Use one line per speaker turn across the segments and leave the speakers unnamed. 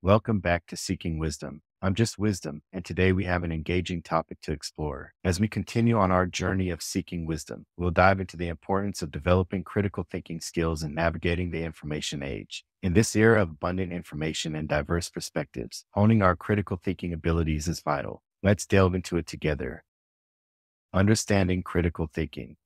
Welcome back to Seeking Wisdom. I'm just Wisdom, and today we have an engaging topic to explore. As we continue on our journey of seeking wisdom, we'll dive into the importance of developing critical thinking skills and navigating the information age. In this era of abundant information and diverse perspectives, honing our critical thinking abilities is vital. Let's delve into it together. Understanding critical thinking.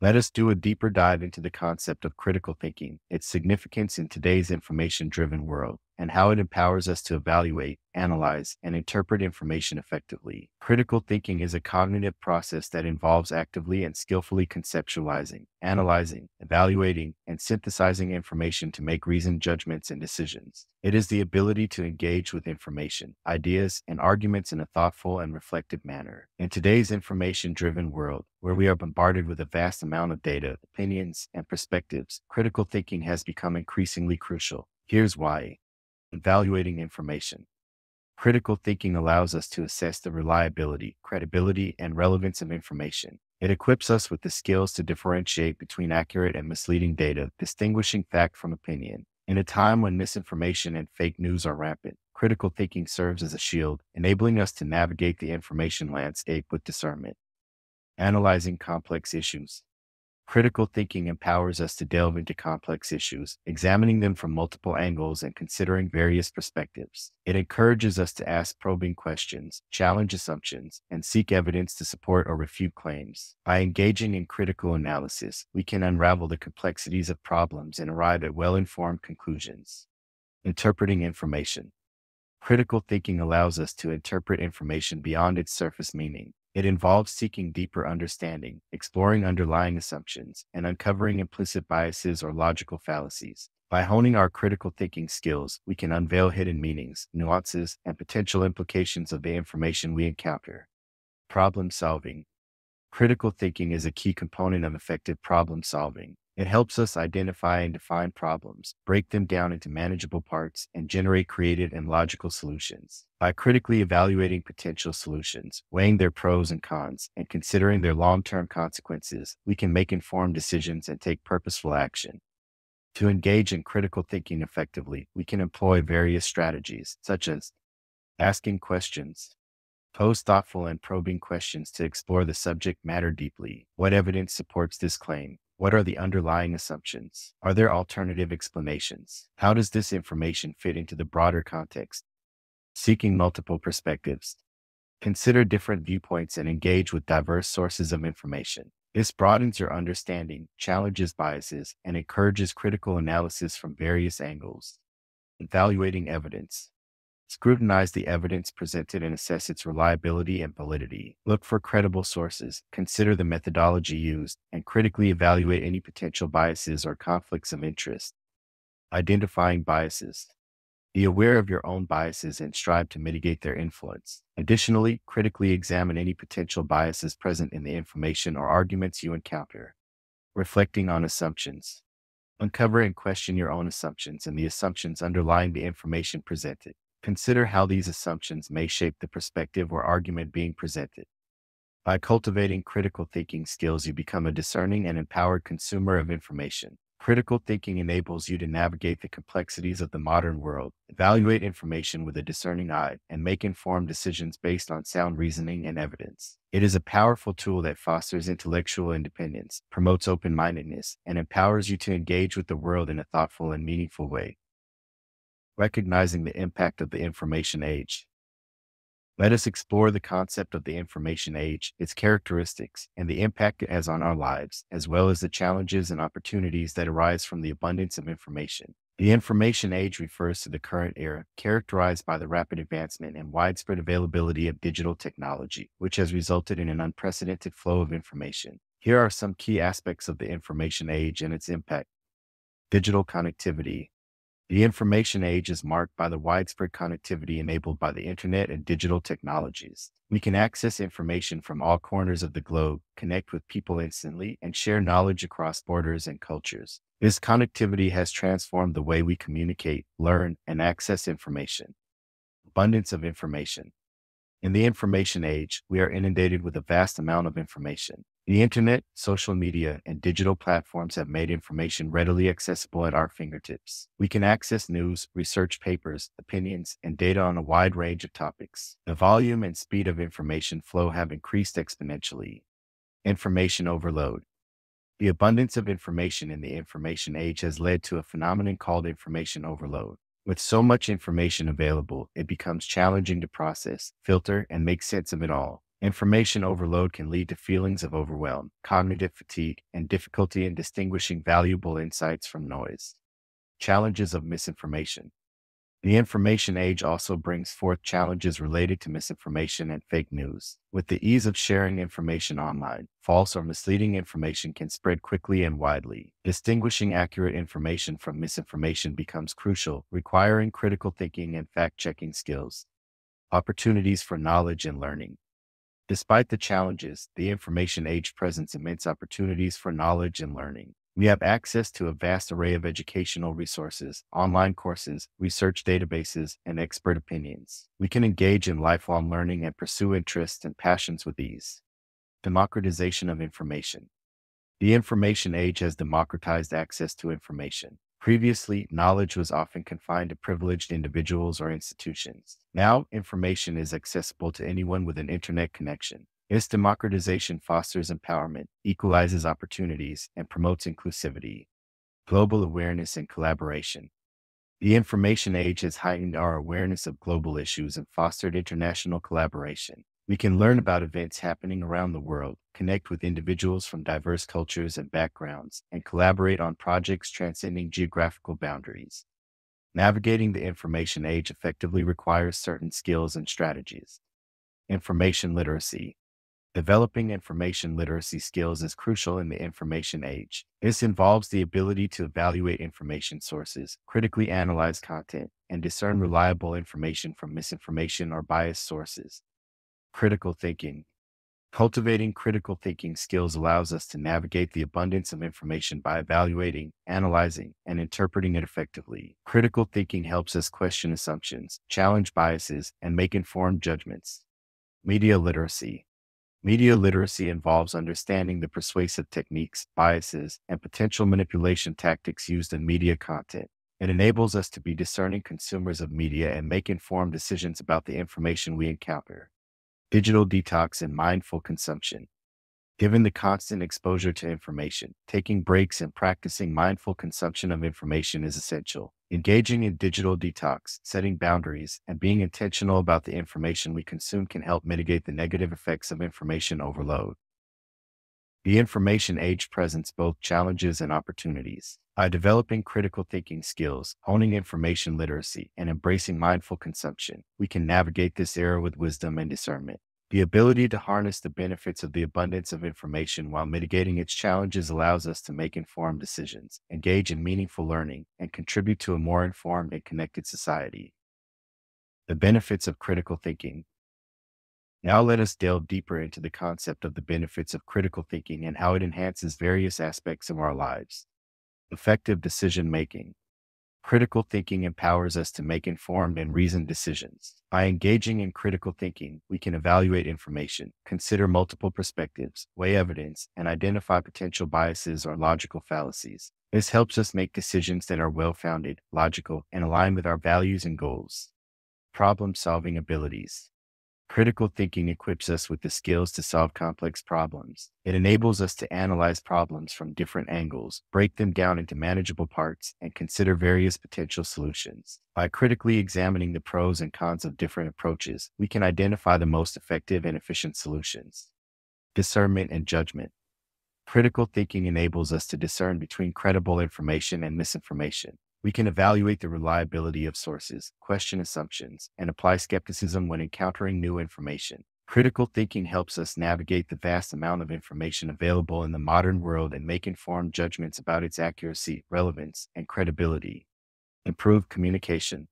Let us do a deeper dive into the concept of critical thinking, its significance in today's information driven world, and how it empowers us to evaluate, analyze, and interpret information effectively. Critical thinking is a cognitive process that involves actively and skillfully conceptualizing, analyzing, evaluating, and synthesizing information to make reasoned judgments and decisions. It is the ability to engage with information, ideas, and arguments in a thoughtful and reflective manner. In today's information driven world, where we are bombarded with a vast amount of data, opinions, and perspectives, critical thinking has become increasingly crucial. Here's why. Evaluating information. Critical thinking allows us to assess the reliability, credibility, and relevance of information. It equips us with the skills to differentiate between accurate and misleading data, distinguishing fact from opinion. In a time when misinformation and fake news are rampant, critical thinking serves as a shield, enabling us to navigate the information landscape with discernment. Analyzing complex issues. Critical thinking empowers us to delve into complex issues, examining them from multiple angles and considering various perspectives. It encourages us to ask probing questions, challenge assumptions, and seek evidence to support or refute claims. By engaging in critical analysis, we can unravel the complexities of problems and arrive at well-informed conclusions. Interpreting information. Critical thinking allows us to interpret information beyond its surface meaning. It involves seeking deeper understanding, exploring underlying assumptions, and uncovering implicit biases or logical fallacies. By honing our critical thinking skills, we can unveil hidden meanings, nuances, and potential implications of the information we encounter. Problem solving. Critical thinking is a key component of effective problem solving. It helps us identify and define problems, break them down into manageable parts, and generate creative and logical solutions. By critically evaluating potential solutions, weighing their pros and cons, and considering their long-term consequences, we can make informed decisions and take purposeful action. To engage in critical thinking effectively, we can employ various strategies, such as asking questions. Pose thoughtful and probing questions to explore the subject matter deeply. What evidence supports this claim? What are the underlying assumptions? Are there alternative explanations? How does this information fit into the broader context? Seeking multiple perspectives. Consider different viewpoints and engage with diverse sources of information. This broadens your understanding, challenges biases, and encourages critical analysis from various angles. Evaluating evidence. Scrutinize the evidence presented and assess its reliability and validity. Look for credible sources, consider the methodology used, and critically evaluate any potential biases or conflicts of interest. Identifying biases. Be aware of your own biases and strive to mitigate their influence. Additionally, critically examine any potential biases present in the information or arguments you encounter. Reflecting on assumptions. Uncover and question your own assumptions and the assumptions underlying the information presented. Consider how these assumptions may shape the perspective or argument being presented. By cultivating critical thinking skills, you become a discerning and empowered consumer of information. Critical thinking enables you to navigate the complexities of the modern world, evaluate information with a discerning eye, and make informed decisions based on sound reasoning and evidence. It is a powerful tool that fosters intellectual independence, promotes open-mindedness, and empowers you to engage with the world in a thoughtful and meaningful way. Recognizing the impact of the information age. Let us explore the concept of the information age, its characteristics, and the impact it has on our lives, as well as the challenges and opportunities that arise from the abundance of information. The information age refers to the current era, characterized by the rapid advancement and widespread availability of digital technology, which has resulted in an unprecedented flow of information. Here are some key aspects of the information age and its impact. Digital connectivity. The information age is marked by the widespread connectivity enabled by the internet and digital technologies. We can access information from all corners of the globe, connect with people instantly, and share knowledge across borders and cultures. This connectivity has transformed the way we communicate, learn, and access information. Abundance of information. In the information age, we are inundated with a vast amount of information. The internet, social media, and digital platforms have made information readily accessible at our fingertips. We can access news, research papers, opinions, and data on a wide range of topics. The volume and speed of information flow have increased exponentially. Information overload. The abundance of information in the information age has led to a phenomenon called information overload. With so much information available, it becomes challenging to process, filter, and make sense of it all. Information overload can lead to feelings of overwhelm, cognitive fatigue, and difficulty in distinguishing valuable insights from noise. Challenges of misinformation. The information age also brings forth challenges related to misinformation and fake news. With the ease of sharing information online, false or misleading information can spread quickly and widely. Distinguishing accurate information from misinformation becomes crucial, requiring critical thinking and fact-checking skills. Opportunities for knowledge and learning. Despite the challenges, the information age presents immense opportunities for knowledge and learning. We have access to a vast array of educational resources, online courses, research databases, and expert opinions. We can engage in lifelong learning and pursue interests and passions with ease. Democratization of information. The information age has democratized access to information. Previously, knowledge was often confined to privileged individuals or institutions. Now, information is accessible to anyone with an internet connection. This democratization fosters empowerment, equalizes opportunities, and promotes inclusivity. Global awareness and collaboration. The information age has heightened our awareness of global issues and fostered international collaboration. We can learn about events happening around the world, connect with individuals from diverse cultures and backgrounds, and collaborate on projects transcending geographical boundaries. Navigating the information age effectively requires certain skills and strategies. Information literacy. Developing information literacy skills is crucial in the information age. This involves the ability to evaluate information sources, critically analyze content, and discern reliable information from misinformation or biased sources. Critical thinking. Cultivating critical thinking skills allows us to navigate the abundance of information by evaluating, analyzing, and interpreting it effectively. Critical thinking helps us question assumptions, challenge biases, and make informed judgments. Media literacy. Media literacy involves understanding the persuasive techniques, biases, and potential manipulation tactics used in media content. It enables us to be discerning consumers of media and make informed decisions about the information we encounter. Digital detox and mindful consumption. Given the constant exposure to information, taking breaks and practicing mindful consumption of information is essential. Engaging in digital detox, setting boundaries, and being intentional about the information we consume can help mitigate the negative effects of information overload. The information age presents both challenges and opportunities. By developing critical thinking skills, honing information literacy, and embracing mindful consumption, we can navigate this era with wisdom and discernment. The ability to harness the benefits of the abundance of information while mitigating its challenges allows us to make informed decisions, engage in meaningful learning, and contribute to a more informed and connected society. The benefits of critical thinking. Now let us delve deeper into the concept of the benefits of critical thinking and how it enhances various aspects of our lives. Effective decision making. Critical thinking empowers us to make informed and reasoned decisions. By engaging in critical thinking, we can evaluate information, consider multiple perspectives, weigh evidence, and identify potential biases or logical fallacies. This helps us make decisions that are well-founded, logical, and aligned with our values and goals. Problem-solving abilities. Critical thinking equips us with the skills to solve complex problems. It enables us to analyze problems from different angles, break them down into manageable parts, and consider various potential solutions. By critically examining the pros and cons of different approaches, we can identify the most effective and efficient solutions. Discernment and judgment. Critical thinking enables us to discern between credible information and misinformation. We can evaluate the reliability of sources, question assumptions, and apply skepticism when encountering new information. Critical thinking helps us navigate the vast amount of information available in the modern world and make informed judgments about its accuracy, relevance, and credibility. Improved communication.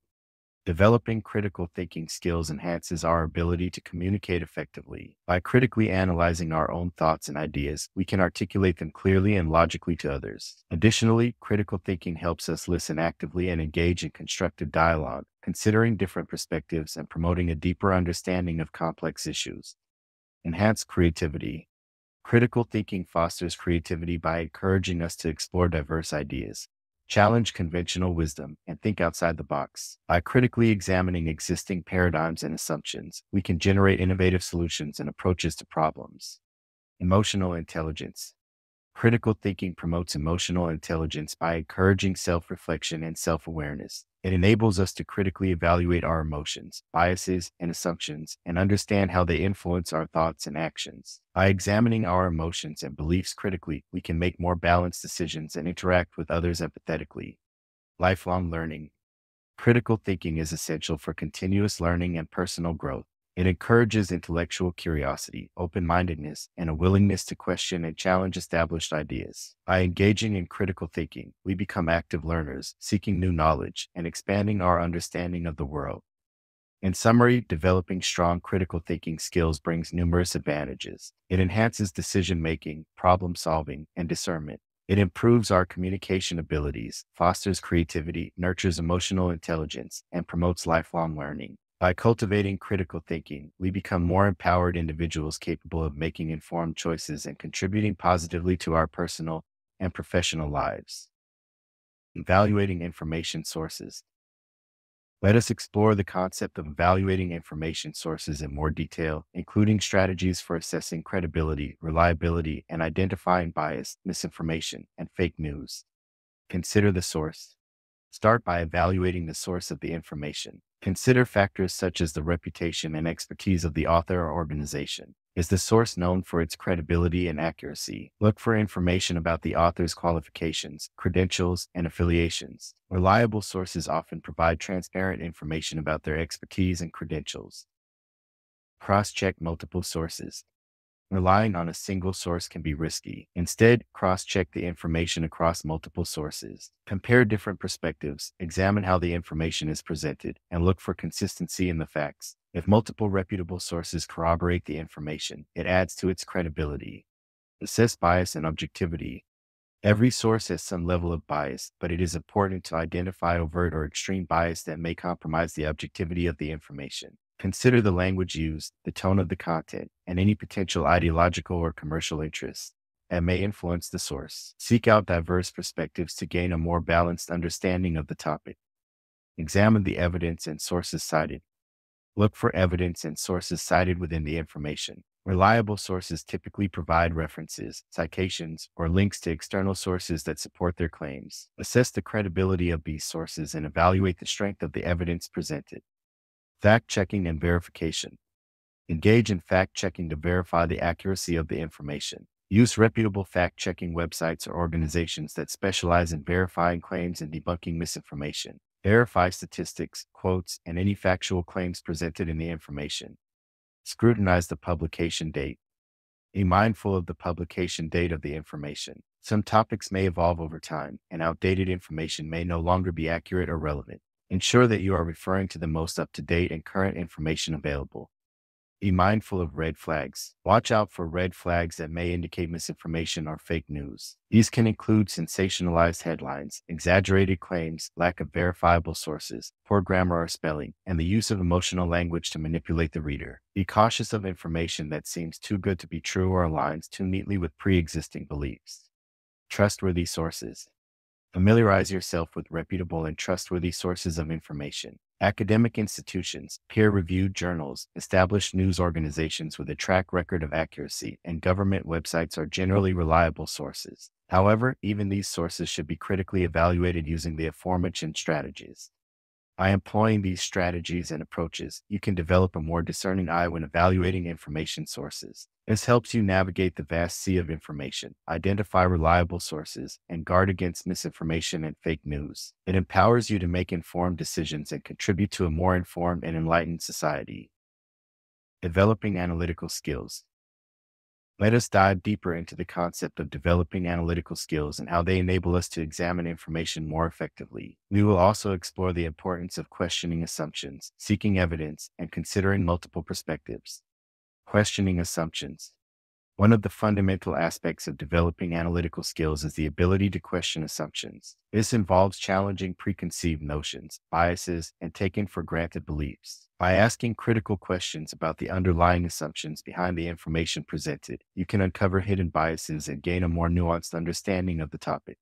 Developing critical thinking skills enhances our ability to communicate effectively. By critically analyzing our own thoughts and ideas, we can articulate them clearly and logically to others. Additionally, critical thinking helps us listen actively and engage in constructive dialogue, considering different perspectives and promoting a deeper understanding of complex issues. Enhance creativity. Critical thinking fosters creativity by encouraging us to explore diverse ideas, challenge conventional wisdom, and think outside the box. By critically examining existing paradigms and assumptions, we can generate innovative solutions and approaches to problems. Emotional intelligence. Critical thinking promotes emotional intelligence by encouraging self reflection and self awareness. It enables us to critically evaluate our emotions, biases, and assumptions and understand how they influence our thoughts and actions. By examining our emotions and beliefs critically, we can make more balanced decisions and interact with others empathetically. Lifelong learning. Critical thinking is essential for continuous learning and personal growth. It encourages intellectual curiosity, open-mindedness, and a willingness to question and challenge established ideas. By engaging in critical thinking, we become active learners, seeking new knowledge and expanding our understanding of the world. In summary, developing strong critical thinking skills brings numerous advantages. It enhances decision-making, problem-solving, and discernment. It improves our communication abilities, fosters creativity, nurtures emotional intelligence, and promotes lifelong learning. By cultivating critical thinking, we become more empowered individuals capable of making informed choices and contributing positively to our personal and professional lives. Evaluating information sources. Let us explore the concept of evaluating information sources in more detail, including strategies for assessing credibility, reliability, and identifying bias, misinformation, and fake news. Consider the source. Start by evaluating the source of the information. Consider factors such as the reputation and expertise of the author or organization. Is the source known for its credibility and accuracy? Look for information about the author's qualifications, credentials, and affiliations. Reliable sources often provide transparent information about their expertise and credentials. Cross-check multiple sources. Relying on a single source can be risky. Instead, cross-check the information across multiple sources. Compare different perspectives, examine how the information is presented, and look for consistency in the facts. If multiple reputable sources corroborate the information, it adds to its credibility. Assess bias and objectivity. Every source has some level of bias, but it is important to identify overt or extreme bias that may compromise the objectivity of the information. Consider the language used, the tone of the content, and any potential ideological or commercial interests that may influence the source. Seek out diverse perspectives to gain a more balanced understanding of the topic. Examine the evidence and sources cited. Look for evidence and sources cited within the information. Reliable sources typically provide references, citations, or links to external sources that support their claims. Assess the credibility of these sources and evaluate the strength of the evidence presented. Fact-checking and verification. Engage in fact-checking to verify the accuracy of the information. Use reputable fact-checking websites or organizations that specialize in verifying claims and debunking misinformation. Verify statistics, quotes, and any factual claims presented in the information. Scrutinize the publication date. Be mindful of the publication date of the information. Some topics may evolve over time, and outdated information may no longer be accurate or relevant. Ensure that you are referring to the most up-to-date and current information available. Be mindful of red flags. Watch out for red flags that may indicate misinformation or fake news. These can include sensationalized headlines, exaggerated claims, lack of verifiable sources, poor grammar or spelling, and the use of emotional language to manipulate the reader. Be cautious of information that seems too good to be true or aligns too neatly with pre-existing beliefs. Trustworthy sources. Familiarize yourself with reputable and trustworthy sources of information. Academic institutions, peer-reviewed journals, established news organizations with a track record of accuracy, and government websites are generally reliable sources. However, even these sources should be critically evaluated using the aforementioned strategies. By employing these strategies and approaches, you can develop a more discerning eye when evaluating information sources. This helps you navigate the vast sea of information, identify reliable sources, and guard against misinformation and fake news. It empowers you to make informed decisions and contribute to a more informed and enlightened society. Developing analytical skills. Let us dive deeper into the concept of developing analytical skills and how they enable us to examine information more effectively. We will also explore the importance of questioning assumptions, seeking evidence, and considering multiple perspectives. Questioning assumptions. One of the fundamental aspects of developing analytical skills is the ability to question assumptions. This involves challenging preconceived notions, biases, and taking for granted beliefs. By asking critical questions about the underlying assumptions behind the information presented, you can uncover hidden biases and gain a more nuanced understanding of the topic.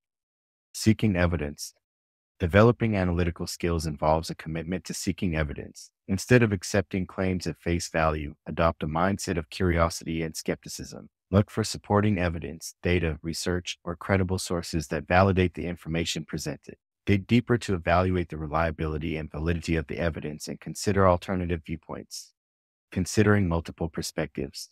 Seeking evidence. Developing analytical skills involves a commitment to seeking evidence. Instead of accepting claims at face value, adopt a mindset of curiosity and skepticism. Look for supporting evidence, data, research, or credible sources that validate the information presented. Dig deeper to evaluate the reliability and validity of the evidence and consider alternative viewpoints. Considering multiple perspectives.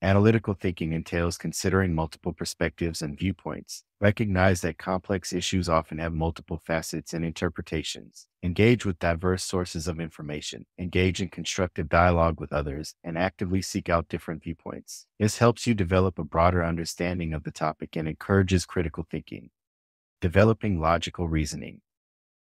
Analytical thinking entails considering multiple perspectives and viewpoints. Recognize that complex issues often have multiple facets and interpretations. Engage with diverse sources of information. Engage in constructive dialogue with others and actively seek out different viewpoints. This helps you develop a broader understanding of the topic and encourages critical thinking. Developing logical reasoning.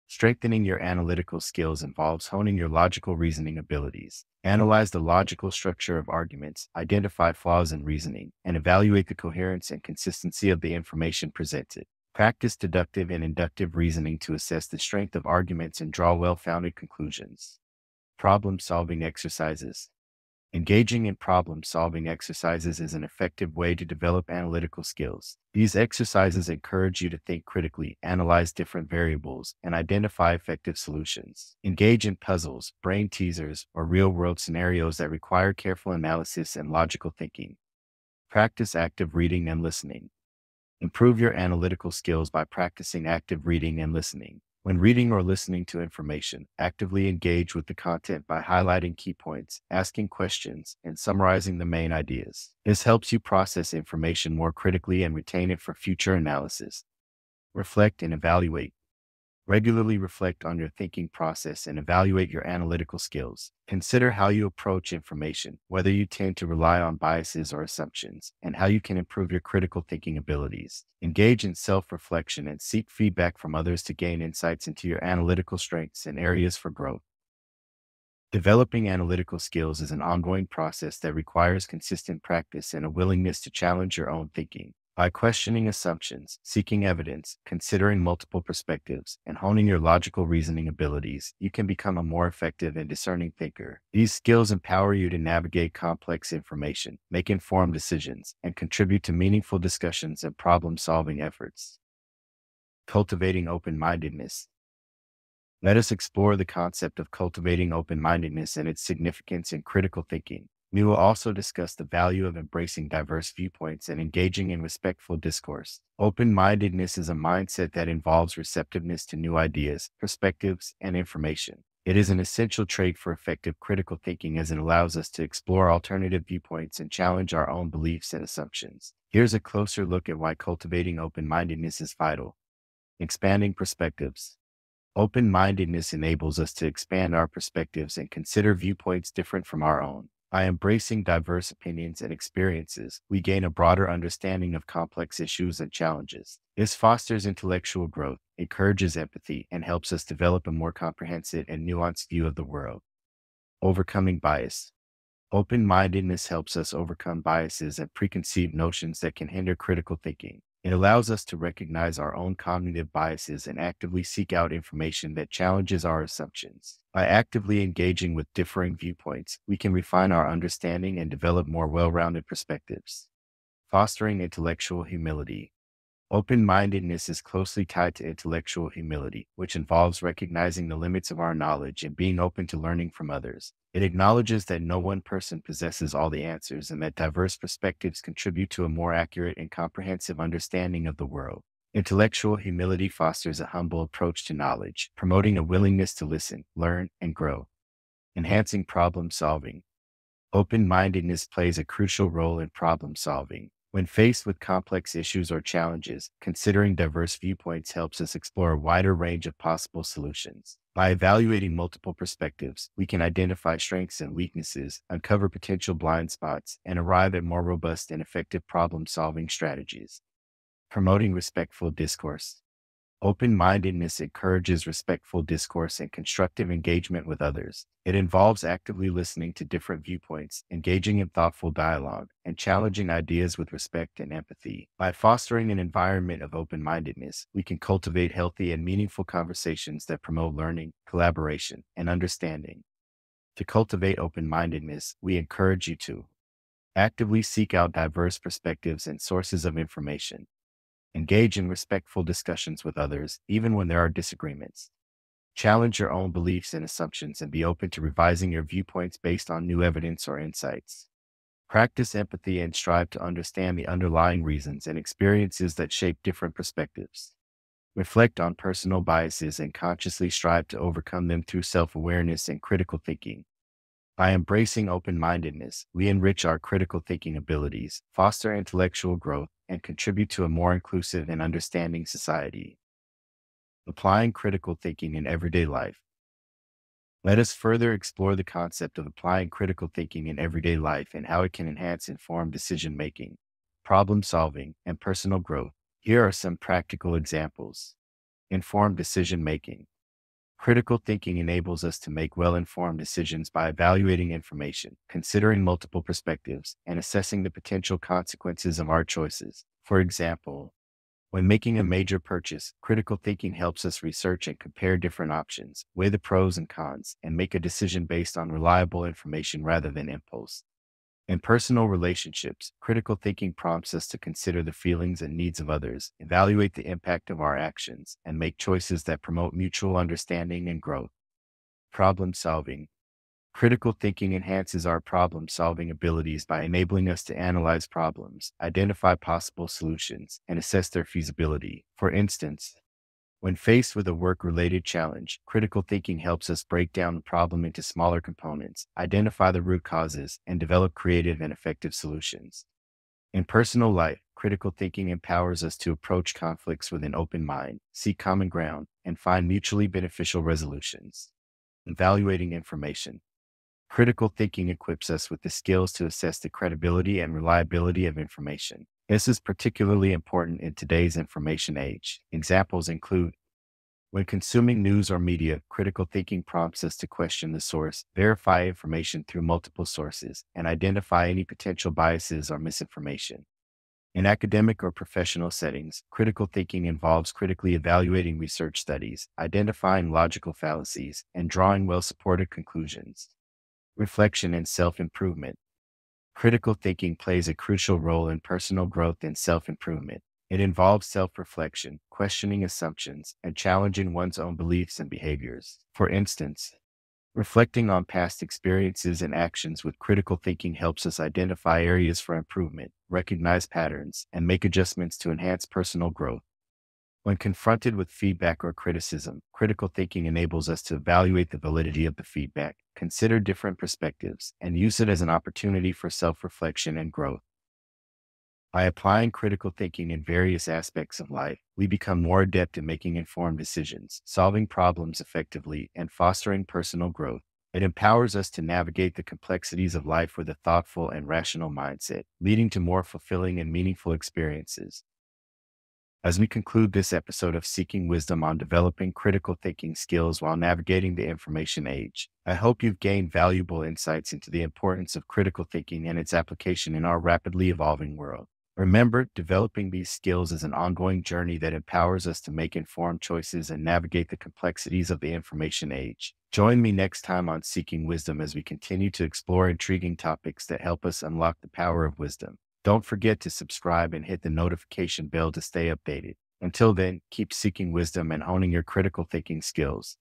Strengthening your analytical skills involves honing your logical reasoning abilities. Analyze the logical structure of arguments, identify flaws in reasoning, and evaluate the coherence and consistency of the information presented. Practice deductive and inductive reasoning to assess the strength of arguments and draw well-founded conclusions. Problem-solving exercises. Engaging in problem-solving exercises is an effective way to develop analytical skills. These exercises encourage you to think critically, analyze different variables, and identify effective solutions. Engage in puzzles, brain teasers, or real-world scenarios that require careful analysis and logical thinking. Practice active reading and listening. Improve your analytical skills by practicing active reading and listening. When reading or listening to information, actively engage with the content by highlighting key points, asking questions, and summarizing the main ideas. This helps you process information more critically and retain it for future analysis. Reflect and evaluate. Regularly reflect on your thinking process and evaluate your analytical skills. Consider how you approach information, whether you tend to rely on biases or assumptions, and how you can improve your critical thinking abilities. Engage in self-reflection and seek feedback from others to gain insights into your analytical strengths and areas for growth. Developing analytical skills is an ongoing process that requires consistent practice and a willingness to challenge your own thinking. By questioning assumptions, seeking evidence, considering multiple perspectives, and honing your logical reasoning abilities, you can become a more effective and discerning thinker. These skills empower you to navigate complex information, make informed decisions, and contribute to meaningful discussions and problem-solving efforts. Cultivating open-mindedness. Let us explore the concept of cultivating open-mindedness and its significance in critical thinking. We will also discuss the value of embracing diverse viewpoints and engaging in respectful discourse. Open-mindedness is a mindset that involves receptiveness to new ideas, perspectives, and information. It is an essential trait for effective critical thinking as it allows us to explore alternative viewpoints and challenge our own beliefs and assumptions. Here's a closer look at why cultivating open-mindedness is vital. Expanding perspectives. Open-mindedness enables us to expand our perspectives and consider viewpoints different from our own. By embracing diverse opinions and experiences, we gain a broader understanding of complex issues and challenges. This fosters intellectual growth, encourages empathy, and helps us develop a more comprehensive and nuanced view of the world. Overcoming bias. Open-mindedness helps us overcome biases and preconceived notions that can hinder critical thinking. It allows us to recognize our own cognitive biases and actively seek out information that challenges our assumptions. By actively engaging with differing viewpoints, we can refine our understanding and develop more well-rounded perspectives. Fostering intellectual humility. Open-mindedness is closely tied to intellectual humility, which involves recognizing the limits of our knowledge and being open to learning from others. It acknowledges that no one person possesses all the answers and that diverse perspectives contribute to a more accurate and comprehensive understanding of the world. Intellectual humility fosters a humble approach to knowledge, promoting a willingness to listen, learn, and grow. Enhancing problem solving. Open-mindedness plays a crucial role in problem solving. When faced with complex issues or challenges, considering diverse viewpoints helps us explore a wider range of possible solutions. By evaluating multiple perspectives, we can identify strengths and weaknesses, uncover potential blind spots, and arrive at more robust and effective problem-solving strategies. Promoting respectful discourse. Open-mindedness encourages respectful discourse and constructive engagement with others. It involves actively listening to different viewpoints, engaging in thoughtful dialogue, and challenging ideas with respect and empathy. By fostering an environment of open-mindedness, we can cultivate healthy and meaningful conversations that promote learning, collaboration, and understanding. To cultivate open-mindedness, we encourage you to actively seek out diverse perspectives and sources of information. Engage in respectful discussions with others, even when there are disagreements. Challenge your own beliefs and assumptions and be open to revising your viewpoints based on new evidence or insights. Practice empathy and strive to understand the underlying reasons and experiences that shape different perspectives. Reflect on personal biases and consciously strive to overcome them through self-awareness and critical thinking. By embracing open-mindedness, we enrich our critical thinking abilities, foster intellectual growth, and contribute to a more inclusive and understanding society. Applying critical thinking in everyday life. Let us further explore the concept of applying critical thinking in everyday life and how it can enhance informed decision-making, problem-solving, and personal growth. Here are some practical examples. Informed decision-making. Critical thinking enables us to make well-informed decisions by evaluating information, considering multiple perspectives, and assessing the potential consequences of our choices. For example, when making a major purchase, critical thinking helps us research and compare different options, weigh the pros and cons, and make a decision based on reliable information rather than impulse. In personal relationships, critical thinking prompts us to consider the feelings and needs of others, evaluate the impact of our actions, and make choices that promote mutual understanding and growth. Problem solving. Critical thinking enhances our problem-solving abilities by enabling us to analyze problems, identify possible solutions, and assess their feasibility. For instance, when faced with a work-related challenge, critical thinking helps us break down the problem into smaller components, identify the root causes, and develop creative and effective solutions. In personal life, critical thinking empowers us to approach conflicts with an open mind, seek common ground, and find mutually beneficial resolutions. Evaluating information. Critical thinking equips us with the skills to assess the credibility and reliability of information. This is particularly important in today's information age. Examples include when consuming news or media, critical thinking prompts us to question the source, verify information through multiple sources, and identify any potential biases or misinformation. In academic or professional settings, critical thinking involves critically evaluating research studies, identifying logical fallacies, and drawing well-supported conclusions. Reflection and self-improvement. Critical thinking plays a crucial role in personal growth and self-improvement. It involves self-reflection, questioning assumptions, and challenging one's own beliefs and behaviors. For instance, reflecting on past experiences and actions with critical thinking helps us identify areas for improvement, recognize patterns, and make adjustments to enhance personal growth. When confronted with feedback or criticism, critical thinking enables us to evaluate the validity of the feedback, consider different perspectives, and use it as an opportunity for self-reflection and growth. By applying critical thinking in various aspects of life, we become more adept at making informed decisions, solving problems effectively, and fostering personal growth. It empowers us to navigate the complexities of life with a thoughtful and rational mindset, leading to more fulfilling and meaningful experiences. As we conclude this episode of Seeking Wisdom on developing critical thinking skills while navigating the information age, I hope you've gained valuable insights into the importance of critical thinking and its application in our rapidly evolving world. Remember, developing these skills is an ongoing journey that empowers us to make informed choices and navigate the complexities of the information age. Join me next time on Seeking Wisdom as we continue to explore intriguing topics that help us unlock the power of wisdom. Don't forget to subscribe and hit the notification bell to stay updated. Until then, keep seeking wisdom and honing your critical thinking skills.